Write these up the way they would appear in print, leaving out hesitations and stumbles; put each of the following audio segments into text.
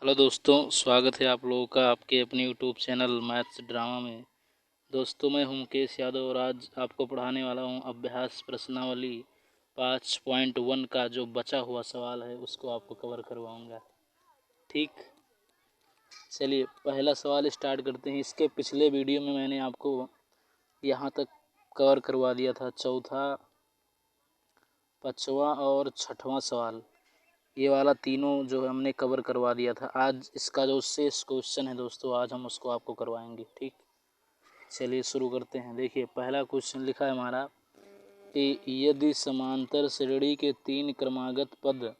Hello दोस्तों, स्वागत है आप लोगों का आपके अपने यूट्यूब चैनल मैथ्स ड्रामा में। दोस्तों, मैं हूं मुकेश यादव और आज आपको पढ़ाने वाला हूं अभ्यास प्रश्नावली 5.1 का जो बचा हुआ सवाल है उसको आपको कवर करवाऊंगा। ठीक, चलिए पहला सवाल स्टार्ट करते हैं। इसके पिछले वीडियो में मैंने आपको यहाँ तक कवर करवा दिया था, चौथा, पाँचवा और छठवां सवाल। ये वाला तीनों जो है हमने कवर करवा दिया था। आज इसका जो शेष क्वेश्चन है दोस्तों, आज हम उसको आपको करवाएंगे। ठीक, चलिए शुरू करते हैं। देखिए पहला क्वेश्चन लिखा है हमारा कि यदि समांतर श्रेणी के 3 क्रमागत पद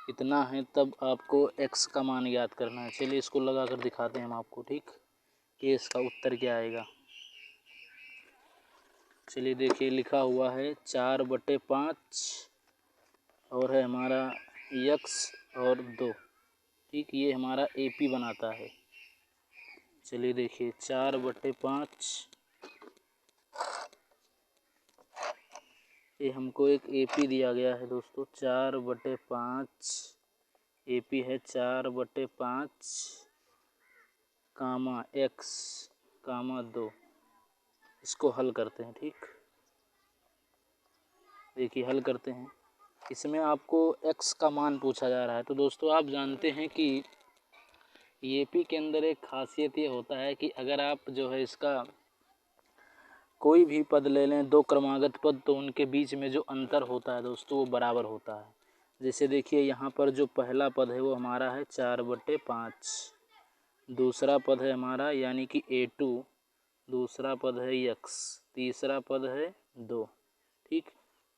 इतना है तब आपको x का मान ज्ञात करना है। चलिए इसको लगा कर दिखाते हैं हम आपको। ठीक, कि इसका उत्तर क्या आएगा। चलिए देखिए लिखा हुआ है 4/5 और है हमारा x और 2। ठीक, ये हमारा AP बनाता है। चलिए देखिए 4/5, ये हमको एक AP दिया गया है दोस्तों। 4/5 AP है 4/5 कामा x कामा 2। इसको हल करते हैं। ठीक, देखिए हल करते हैं। इसमें आपको x का मान पूछा जा रहा है। तो दोस्तों आप जानते हैं कि AP के अंदर एक खासियत ये होता है कि अगर आप जो है इसका कोई भी पद ले लें, 2 क्रमागत पद, तो उनके बीच में जो अंतर होता है दोस्तों वो बराबर होता है। जैसे देखिए यहाँ पर जो पहला पद है वो हमारा है 4/5, दूसरा पद है हमारा यानी कि A2, दूसरा पद है x, तीसरा पद है 2। ठीक,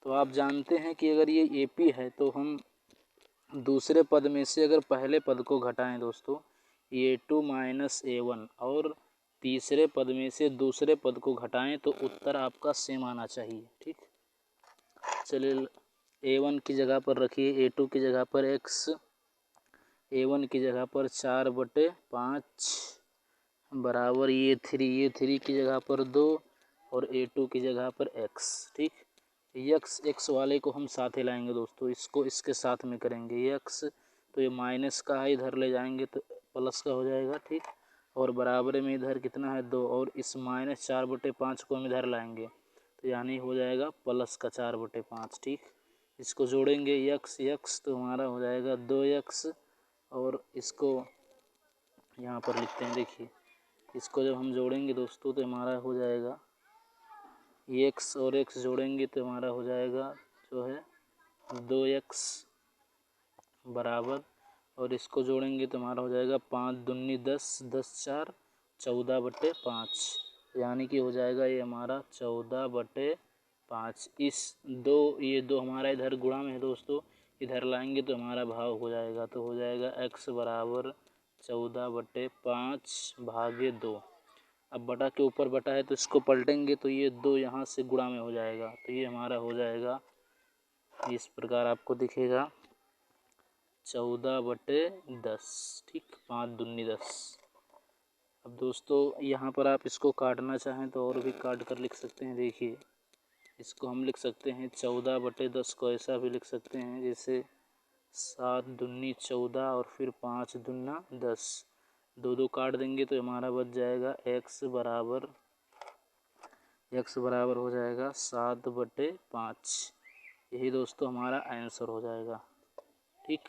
तो आप जानते हैं कि अगर ये AP है तो हम दूसरे पद में से अगर पहले पद को घटाएं दोस्तों, A2 - A1, और तीसरे पद में से दूसरे पद को घटाएं तो उत्तर आपका सेम आना चाहिए। ठीक, चलिए A1 की जगह पर रखिए A2 की जगह पर x, A1 की जगह पर 4/5 बराबर ये 3 की जगह पर 2 और A2 की जगह पर x। ठीक, x वाले को हम साथ ही लाएंगे दोस्तों, इसको इसके साथ में करेंगे x, तो ये माइनस का है, इधर ले जाएंगे तो प्लस का हो जाएगा। ठीक, और बराबर में इधर कितना है 2, और इस -4/5 को हम इधर लाएंगे तो यानी हो जाएगा प्लस का 4/5। ठीक, इसको जोड़ेंगे x तो हमारा हो जाएगा 2x, और इसको यहाँ पर लिखते हैं। देखिए इसको जब हम जोड़ेंगे दोस्तों तो हमारा हो जाएगा x और x जोड़ेंगे तो हमारा हो जाएगा जो है 2x बराबर, और इसको जोड़ेंगे तो हमारा हो जाएगा 5 दूनी 10, 10 4 14/5, यानी कि हो जाएगा ये हमारा 14/5। ये दो हमारा इधर गुणा में है दोस्तों, इधर लाएंगे तो हमारा भाग हो जाएगा, तो हो जाएगा x बराबर 14/5 भागे 2। अब बटा के ऊपर बटा है तो इसको पलटेंगे तो ये 2 यहाँ से गुणा में हो जाएगा, तो ये हमारा हो जाएगा इस प्रकार आपको दिखेगा 14/10। ठीक, 5 दूनी 10। अब दोस्तों यहाँ पर आप इसको काटना चाहें तो और भी काट कर लिख सकते हैं। देखिए इसको हम लिख सकते हैं 14/10 को ऐसा भी लिख सकते हैं जैसे 7 दूनी 14 और फिर 5 दूना 10, 2 काट देंगे तो हमारा बच जाएगा x बराबर हो जाएगा 7/5। यही दोस्तों हमारा आंसर हो जाएगा। ठीक,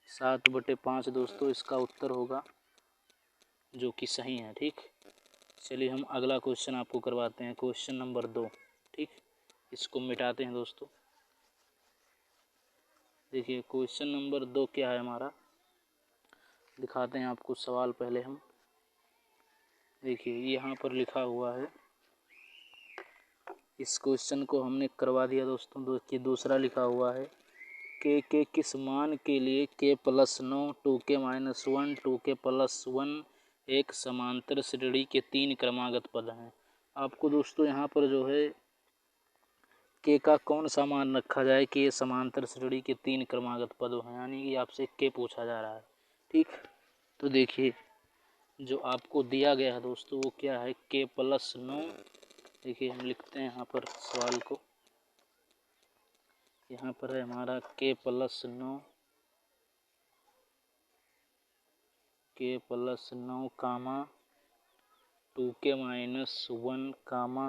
7/5 दोस्तों इसका उत्तर होगा, जो कि सही है। ठीक, चलिए हम अगला क्वेश्चन आपको करवाते हैं, क्वेश्चन नंबर 2। ठीक, इसको मिटाते हैं दोस्तों। देखिए क्वेश्चन नंबर 2 क्या है हमारा, दिखाते हैं आपको सवाल पहले हम। देखिए यहाँ पर लिखा हुआ है, इस क्वेश्चन को हमने करवा दिया दोस्तों। कि दूसरा लिखा हुआ है के किस मान के लिए k+9, 2k-1, 2k+1 एक समांतर श्रेणी के 3 क्रमागत पद हैं। आपको दोस्तों यहाँ पर जो है k का कौन सा मान रखा जाए कि ये समांतर श्रेणी के 3 क्रमागत पद हैं, यानी कि आपसे k पूछा जा रहा है। ठीक, तो देखिए जो आपको दिया गया है दोस्तों वो क्या है, k+9। देखिए हम लिखते हैं यहाँ पर सवाल को, यहाँ पर है हमारा k+9 के प्लस 9 कामा 2k माइनस 1 कामा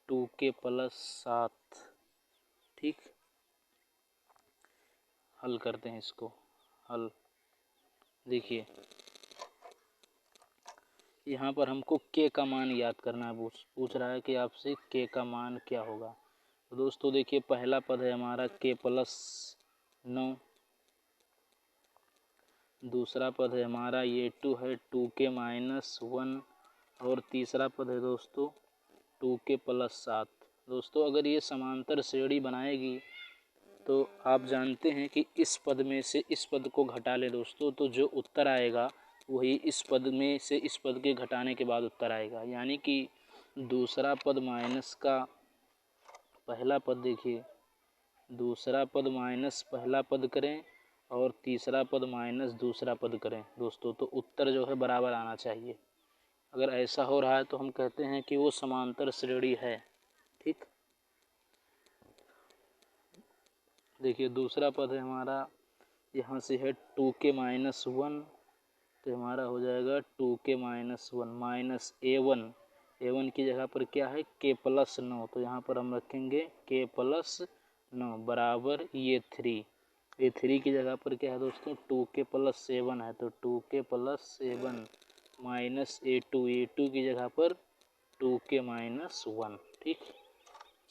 2k प्लस 7। ठीक, हल करते हैं इसको। हल देखिए, यहाँ पर हमको k का मान याद करना है। पूछ रहा है कि आपसे k का मान क्या होगा। तो दोस्तों देखिए, पहला पद है हमारा k प्लस 9, दूसरा पद है हमारा ये 2 है 2k माइनस 1, और तीसरा पद है दोस्तों 2k प्लस 7। दोस्तों अगर ये समांतर श्रेणी बनाएगी तो आप जानते हैं कि इस पद में से इस पद को घटा लें दोस्तों, तो जो उत्तर आएगा वही इस पद में से इस पद के घटाने के बाद उत्तर आएगा। यानी कि दूसरा पद माइनस का पहला पद, देखिए दूसरा पद माइनस पहला पद करें और तीसरा पद माइनस दूसरा पद करें दोस्तों, तो उत्तर जो है बराबर आना चाहिए। अगर ऐसा हो रहा है तो हम कहते हैं कि वो समांतर श्रेणी है। ठीक, देखिए दूसरा पद है हमारा, यहाँ से है 2k माइनस 1, तो हमारा हो जाएगा 2k माइनस 1 माइनस a1 की जगह पर क्या है k प्लस 9, तो यहाँ पर हम रखेंगे k प्लस 9 बराबर ये 3 की जगह पर क्या है दोस्तों 2k प्लस 7 है, तो 2k प्लस 7 माइनस a2 की जगह पर 2k माइनस 1। ठीक,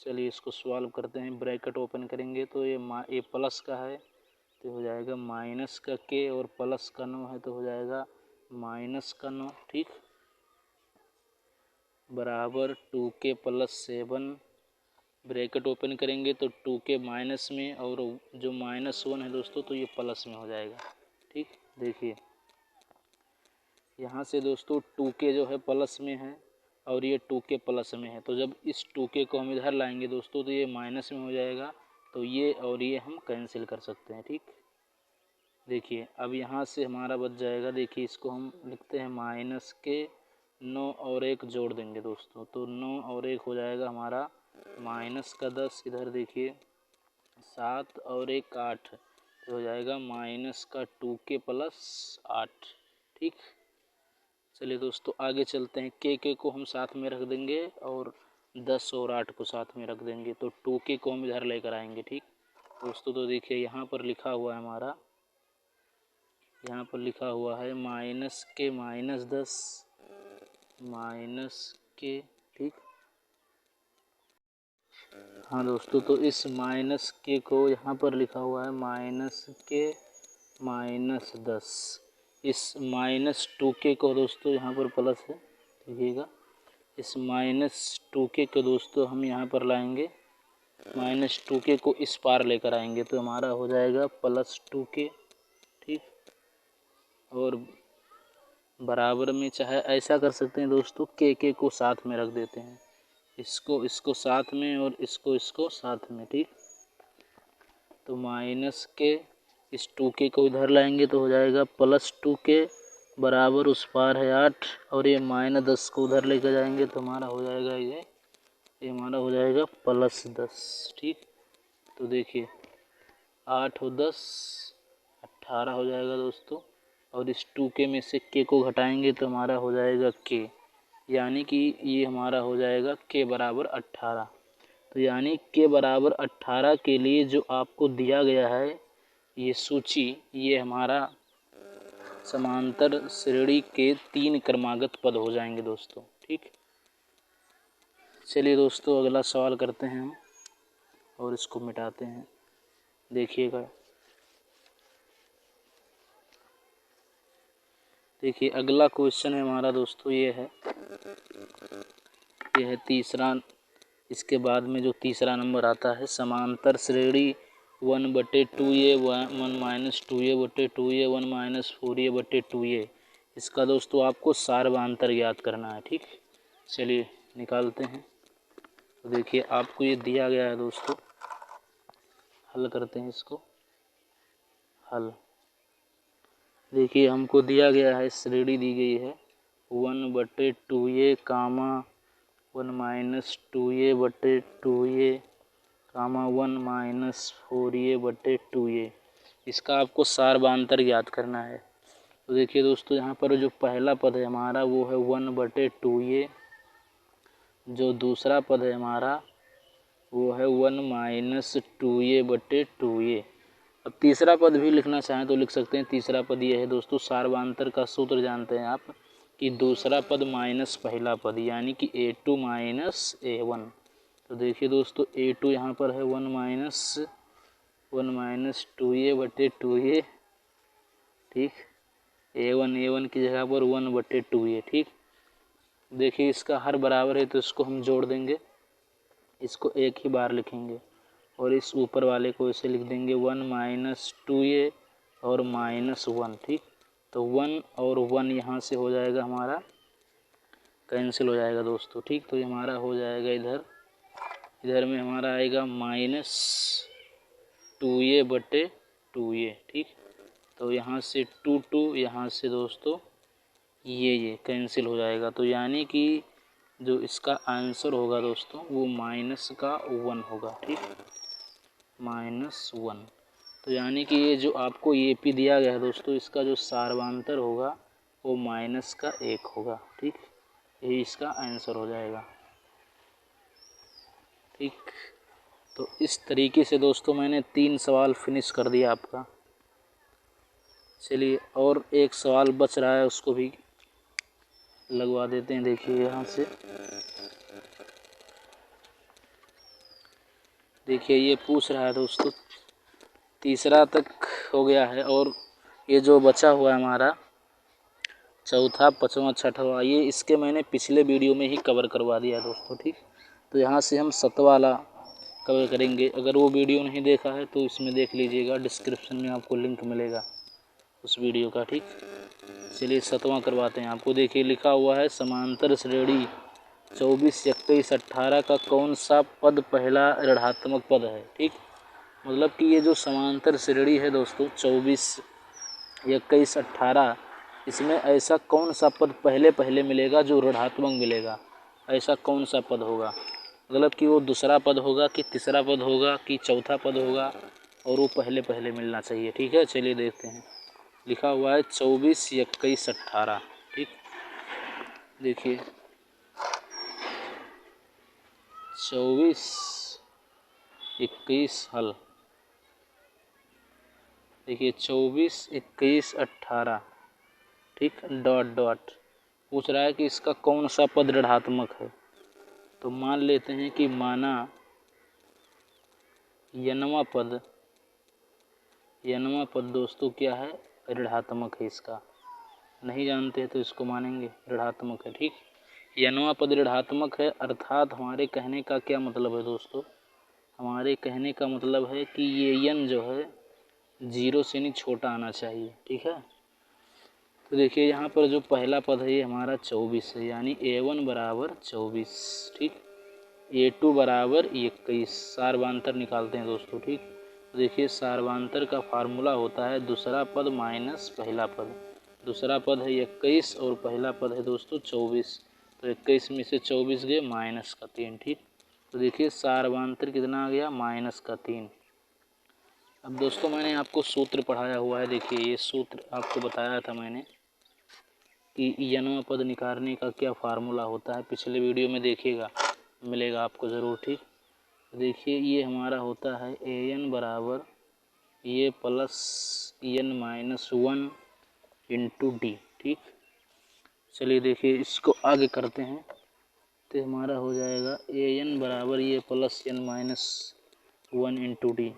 चलिए इसको सॉल्व करते हैं। ब्रैकेट ओपन करेंगे तो ये प्लस का है तो हो जाएगा माइनस का k, और प्लस का 9 है तो हो जाएगा माइनस का 9। ठीक, बराबर 2k प्लस 7, ब्रैकेट ओपन करेंगे तो 2k माइनस में और जो माइनस 1 है दोस्तों तो ये प्लस में हो जाएगा। ठीक, देखिए यहाँ से दोस्तों 2k जो है प्लस में है और ये 2k प्लस में है, तो जब इस 2k को हम इधर लाएंगे दोस्तों तो ये माइनस में हो जाएगा, तो ये और ये हम कैंसिल कर सकते हैं। ठीक, देखिए अब यहाँ से हमारा बच जाएगा, देखिए इसको हम लिखते हैं माइनस के 9 और 1 जोड़ देंगे दोस्तों, तो 9 और 1 हो जाएगा हमारा माइनस का 10, इधर देखिए 7 और 1 8, तो हो जाएगा माइनस का 2k प्लस 8। ठीक, चलिए दोस्तों आगे चलते हैं। के को हम साथ में रख देंगे और 10 और 8 को साथ में रख देंगे, तो 2k को हम इधर लेकर आएंगे। ठीक दोस्तों, तो देखिए यहाँ पर लिखा हुआ है हमारा, यहाँ पर लिखा हुआ है माइनस के माइनस 10 माइनस के। ठीक, हाँ दोस्तों, तो इस माइनस के को यहाँ पर लिखा हुआ है माइनस के माइनस 10, इस माइनस 2k को दोस्तों यहाँ पर प्लस है देखिएगा, इस माइनस 2k को दोस्तों हम यहाँ पर लाएंगे, माइनस 2k को इस पार लेकर आएंगे तो हमारा हो जाएगा प्लस 2k। ठीक, और बराबर में चाहे ऐसा कर सकते हैं दोस्तों, के को साथ में रख देते हैं, इसको साथ में और इसको साथ में। ठीक, तो माइनस के इस 2k को इधर लाएंगे तो हो जाएगा प्लस 2k बराबर उस पार है 8, और ये माइनस 10 को उधर लेकर जाएंगे तो हमारा हो जाएगा ये हमारा हो जाएगा प्लस 10। ठीक, तो देखिए 8 और 10 18 हो जाएगा दोस्तों, और इस 2k में से k को घटाएंगे तो हमारा हो जाएगा k, यानी कि ये हमारा हो जाएगा k बराबर 18। तो यानी k बराबर 18 के लिए जो आपको दिया गया है ये सूची, ये हमारा समांतर श्रेणी के 3 क्रमागत पद हो जाएंगे दोस्तों। ठीक, चलिए दोस्तों अगला सवाल करते हैं हम और इसको मिटाते हैं। देखिएगा, देखिए अगला क्वेश्चन है हमारा दोस्तों, ये है तीसरा, इसके बाद में जो तीसरा नंबर आता है समांतर श्रेणी 1/2a 1 माइनस 2a बटे 2a 1 माइनस 4a बटे 2a, इसका दोस्तों आपको सार्वधांतर ज्ञात करना है। ठीक, चलिए निकालते हैं। तो देखिए आपको ये दिया गया है दोस्तों, हल करते हैं इसको। हल देखिए हमको दिया गया है, श्रेणी दी गई है 1/2a कामा 1 माइनस 2a बटे 2a कामा 1 माइनस 4a बटे 2a, इसका आपको सार्वधांतर ज्ञात करना है। तो देखिए दोस्तों यहाँ पर जो पहला पद है हमारा वो है 1/2a, जो दूसरा पद है हमारा वो है 1 - 2a/2a। अब तीसरा पद भी लिखना चाहें तो लिख सकते हैं। तीसरा पद ये है दोस्तों, सार्वधातुक का सूत्र जानते हैं आप कि दूसरा पद माइनस पहला पद, यानी कि a2 - a1। तो देखिए दोस्तों a2 यहाँ पर है 1 - 2a/2a, ठीक। a1 की जगह पर 1/2a, ठीक। देखिए इसका हर बराबर है तो इसको हम जोड़ देंगे, इसको एक ही बार लिखेंगे और इस ऊपर वाले को इसे लिख देंगे 1 - 2a और -1, ठीक। तो 1 और 1 यहाँ से हो जाएगा हमारा कैंसिल हो जाएगा दोस्तों, ठीक। तो ये हमारा हो जाएगा इधर में हमारा आएगा -2a/2a, ठीक। तो यहाँ से 2 यहाँ से दोस्तों ये कैंसिल हो जाएगा। तो यानी कि जो इसका आंसर होगा दोस्तों वो -1 होगा, ठीक, -1। तो यानी कि ये जो आपको ये पी दिया गया है दोस्तों, इसका जो सार्वधातुक होगा वो -1 होगा, ठीक। यही इसका आंसर हो जाएगा, ठीक। तो इस तरीके से दोस्तों मैंने 3 सवाल फिनिश कर दिया आपका। चलिए और एक सवाल बच रहा है, उसको भी लगवा देते हैं। देखिए यहाँ से देखिए ये पूछ रहा है दोस्तों, तीसरा तक हो गया है और ये जो बचा हुआ है हमारा चौथा, पाँचवा, छठवां, ये इसके मैंने पिछले वीडियो में ही कवर करवा दिया दोस्तों, ठीक। तो यहाँ से हम 7वां वाला कवर करेंगे। अगर वो वीडियो नहीं देखा है तो इसमें देख लीजिएगा, डिस्क्रिप्शन में आपको लिंक मिलेगा उस वीडियो का, ठीक। चलिए 7वां करवाते हैं आपको। देखिए लिखा हुआ है समांतर श्रेणी 24, 21, 18 का कौन सा पद पहला ऋणात्मक पद है, ठीक। मतलब कि ये जो समांतर श्रेणी है दोस्तों 24, 21, 18, इसमें ऐसा कौन सा पद पहले मिलेगा जो ऋणात्मक मिलेगा, ऐसा कौन सा पद होगा। मतलब कि वो दूसरा पद होगा कि तीसरा पद होगा कि चौथा पद होगा, और वो पहले मिलना चाहिए, ठीक है। चलिए देखते हैं। लिखा हुआ है 24, 21, 18, ठीक। देखिए 24, 21 हल। देखिए 24, 21, 18, ठीक, डॉट पूछ रहा है कि इसका कौन सा पद ऋणात्मक है। तो मान लेते हैं कि माना n वां पद दोस्तों क्या है, ऋणात्मक है। इसका नहीं जानते हैं तो इसको मानेंगे ऋणात्मक है, ठीक। n वां पद ऋणात्मक है, अर्थात हमारे कहने का क्या मतलब है दोस्तों, हमारे कहने का मतलब है कि ये n जो है 0 से नहीं छोटा आना चाहिए, ठीक है। तो देखिए यहाँ पर जो पहला पद है ये हमारा 24 है, यानी a1 बराबर 24, ठीक। a2 बराबर 21। सार्वधातुक निकालते हैं दोस्तों, ठीक। तो देखिए सार्वधातुक का फार्मूला होता है दूसरा पद माइनस पहला पद। दूसरा पद है 21 और पहला पद है दोस्तों 24। तो 21 में से 24 गए -3, ठीक। तो देखिए सार्वधातुक कितना आ गया, -3। अब दोस्तों मैंने आपको सूत्र पढ़ाया हुआ है। देखिए ये सूत्र आपको बताया था मैंने कि n वां पद निकालने का क्या फार्मूला होता है, पिछले वीडियो में देखिएगा, मिलेगा आपको ज़रूर, ठीक। देखिए ये हमारा होता है an बराबर ये प्लस n-1 इंटू डी, ठीक। चलिए देखिए इसको आगे करते हैं तो हमारा हो जाएगा an बराबर ये प्लस n-1 इंटू डी।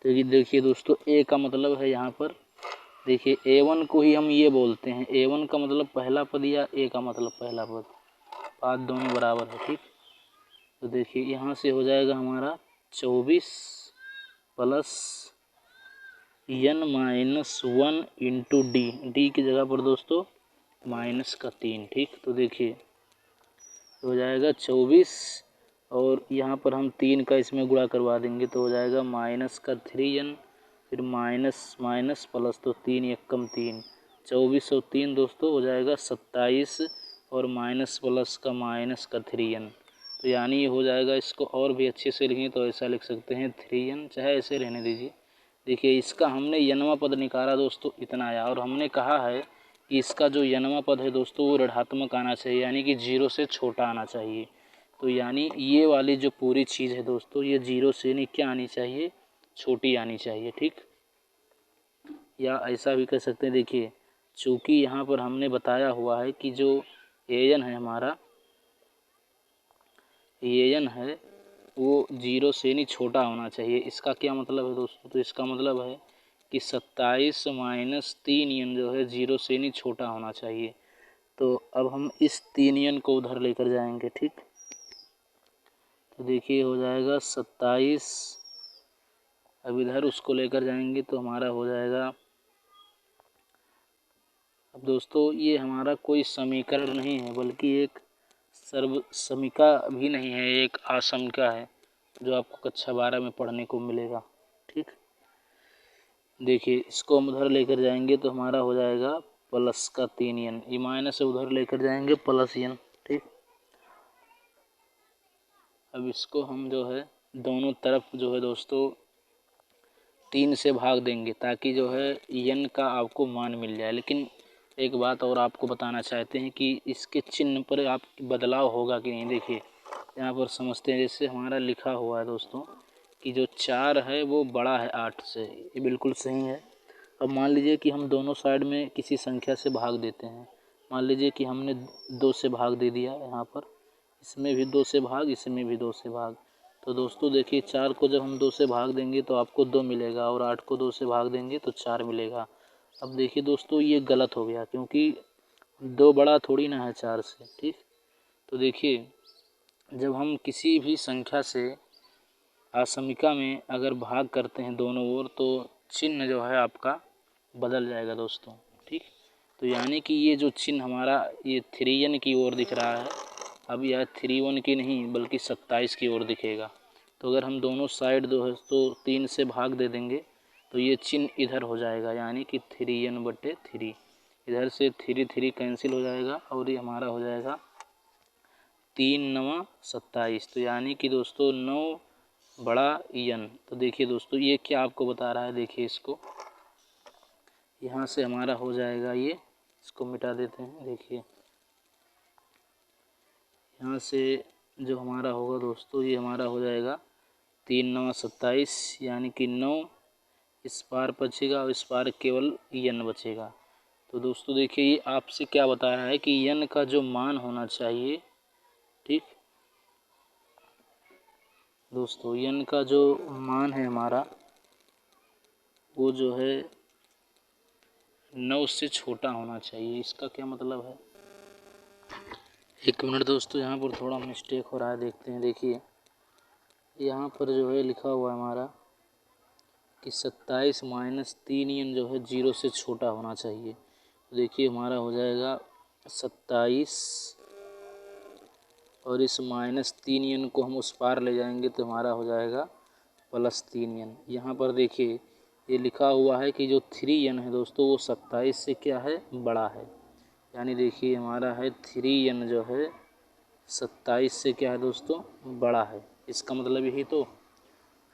तो ये देखिए दोस्तों a का मतलब है यहाँ पर, देखिए a1 को ही हम ये बोलते हैं, a1 का मतलब पहला पद या a का मतलब पहला पद, बात दोनों बराबर है, ठीक। तो देखिए यहाँ से हो जाएगा हमारा 24 प्लस n-1 इंटू डी की जगह पर दोस्तों -3, ठीक। तो देखिए हो जाएगा 24 और यहाँ पर हम 3 का इसमें गुणा करवा देंगे तो हो जाएगा -3n, फिर माइनस प्लस, तो 3 एकम 3, 24 और 3 दोस्तों हो जाएगा 27 और माइनस प्लस का -3n। तो यानी ये हो जाएगा, इसको और भी अच्छे से लिखें तो ऐसा लिख सकते हैं 3n, चाहे ऐसे रहने दीजिए, देखिए इसका हमने यनवा पद निकाला दोस्तों, इतना आया, और हमने कहा है कि इसका जो यनवा पद है दोस्तों वो ऋणात्मक आना चाहिए, यानी कि 0 से छोटा आना चाहिए। तो यानी ये वाली जो पूरी चीज़ है दोस्तों, ये 0 से नहीं क्या आनी चाहिए, छोटी आनी चाहिए, ठीक। या ऐसा भी कह सकते हैं, देखिए चूँकि यहाँ पर हमने बताया हुआ है कि जो एन है हमारा, एन है वो 0 से नहीं छोटा होना चाहिए। इसका क्या मतलब है दोस्तों, तो इसका मतलब है कि 27 माइनस 3n जो है 0 से नहीं छोटा होना चाहिए। तो अब हम इस 3n को उधर लेकर जाएंगे, ठीक। तो देखिए हो जाएगा 27, अब इधर उसको लेकर जाएंगे तो हमारा हो जाएगा, अब दोस्तों ये हमारा कोई समीकरण नहीं है बल्कि एक सर्व समीका भी नहीं है, एक आशंका है जो आपको कक्षा 12 में पढ़ने को मिलेगा, ठीक। देखिए इसको हम उधर लेकर जाएंगे तो हमारा हो जाएगा प्लस का 3n, ये माइनस से उधर लेकर जाएंगे प्लस n, ठीक। अब इसको हम जो है दोनों तरफ जो है दोस्तों 3 से भाग देंगे ताकि जो है n का आपको मान मिल जाए। लेकिन एक बात और आपको बताना चाहते हैं कि इसके चिन्ह पर आप बदलाव होगा कि नहीं। देखिए यहाँ पर समझते हैं, जैसे हमारा लिखा हुआ है दोस्तों कि जो 4 है वो बड़ा है 8 से, ये बिल्कुल सही है। अब मान लीजिए कि हम दोनों साइड में किसी संख्या से भाग देते हैं, मान लीजिए कि हमने 2 से भाग दे दिया यहाँ पर, इसमें भी 2 से भाग, इसमें भी 2 से भाग। तो दोस्तों देखिए 4 को जब हम 2 से भाग देंगे तो आपको 2 मिलेगा, और 8 को 2 से भाग देंगे तो 4 मिलेगा। अब देखिए दोस्तों ये गलत हो गया, क्योंकि 2 बड़ा थोड़ी ना है 4 से, ठीक। तो देखिए जब हम किसी भी संख्या से असमिका में अगर भाग करते हैं दोनों ओर, तो चिन्ह जो है आपका बदल जाएगा दोस्तों, ठीक। तो यानी कि ये जो चिन्ह हमारा ये 3n की ओर दिख रहा है, अब यह 3 की नहीं बल्कि 27 की ओर दिखेगा। तो अगर हम दोनों साइड दोस्तों 3 से भाग दे देंगे तो ये चिन्ह इधर हो जाएगा, यानी कि 3n/3, इधर से 3 कैंसिल हो जाएगा और ये हमारा हो जाएगा 3 9 27। तो यानी कि दोस्तों 9 बड़ा n। तो देखिए दोस्तों ये क्या आपको बता रहा है, देखिए इसको यहाँ से हमारा हो जाएगा, ये इसको मिटा देते हैं। देखिए यहाँ से जो हमारा होगा दोस्तों, ये हमारा हो जाएगा 3 9 27, यानी कि 9 इस पार बचेगा और इस पार केवल n बचेगा। तो दोस्तों देखिए ये आपसे क्या बता रहा है कि n का जो मान होना चाहिए, ठीक दोस्तों, n का जो मान है हमारा वो जो है 9 से छोटा होना चाहिए। इसका क्या मतलब है, एक मिनट दोस्तों, यहाँ पर थोड़ा मिस्टेक हो रहा है, देखते हैं। देखिए यहाँ पर जो है लिखा हुआ है हमारा कि 27 माइनस 3n जो है 0 से छोटा होना चाहिए। तो देखिए हमारा हो जाएगा 27, और इस माइनस 3n को हम उस पार ले जाएंगे तो हमारा हो जाएगा प्लस 3n। यहाँ पर देखिए ये लिखा हुआ है कि जो 3n है दोस्तों वो 27 से क्या है, बड़ा है। यानी देखिए हमारा है 3n जो है 27 से क्या है दोस्तों, बड़ा है। इसका मतलब यही तो।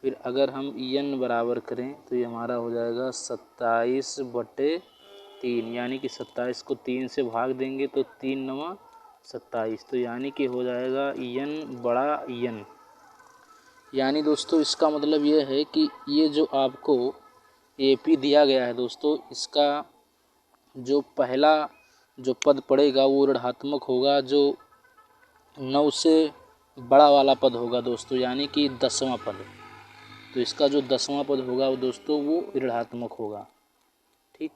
फिर अगर हम n बराबर करें तो ये हमारा हो जाएगा 27/3, यानी कि 27 को 3 से भाग देंगे तो 3 9 27। तो यानी कि हो जाएगा n बड़ा n। यानी दोस्तों इसका मतलब ये है कि ये जो आपको AP दिया गया है दोस्तों, इसका जो पहला जो पद पड़ेगा वो ऋणात्मक होगा, जो 9 से बड़ा वाला पद होगा दोस्तों, यानी कि 10वां पद। तो इसका जो 10वां पद होगा वो दोस्तों वो ऋणात्मक होगा, ठीक।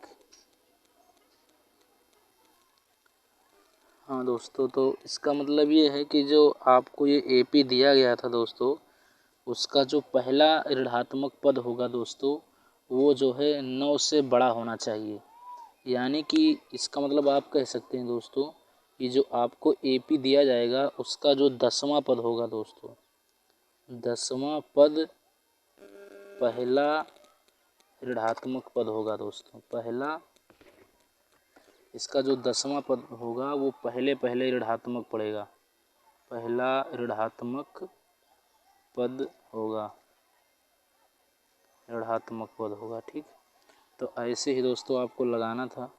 हाँ दोस्तों, तो इसका मतलब ये है कि जो आपको ये AP दिया गया था दोस्तों, उसका जो पहला ऋणात्मक पद होगा दोस्तों वो जो है 9 से बड़ा होना चाहिए। यानी कि इसका मतलब आप कह सकते हैं दोस्तों, ये जो आपको AP दिया जाएगा उसका जो 10वां पद होगा दोस्तों, 10वां पद पहला ऋणात्मक पद होगा दोस्तों। पहला इसका जो 10वां पद होगा वो पहले ऋणात्मक पड़ेगा, पहला ऋणात्मक पद होगा। ऋणात्मक पद होगा। ठीक, तो ऐसे ही दोस्तों आपको लगाना था।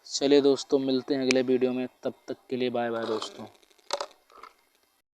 चलिए दोस्तों, मिलते हैं अगले वीडियो में, तब तक के लिए बाय बाय दोस्तों।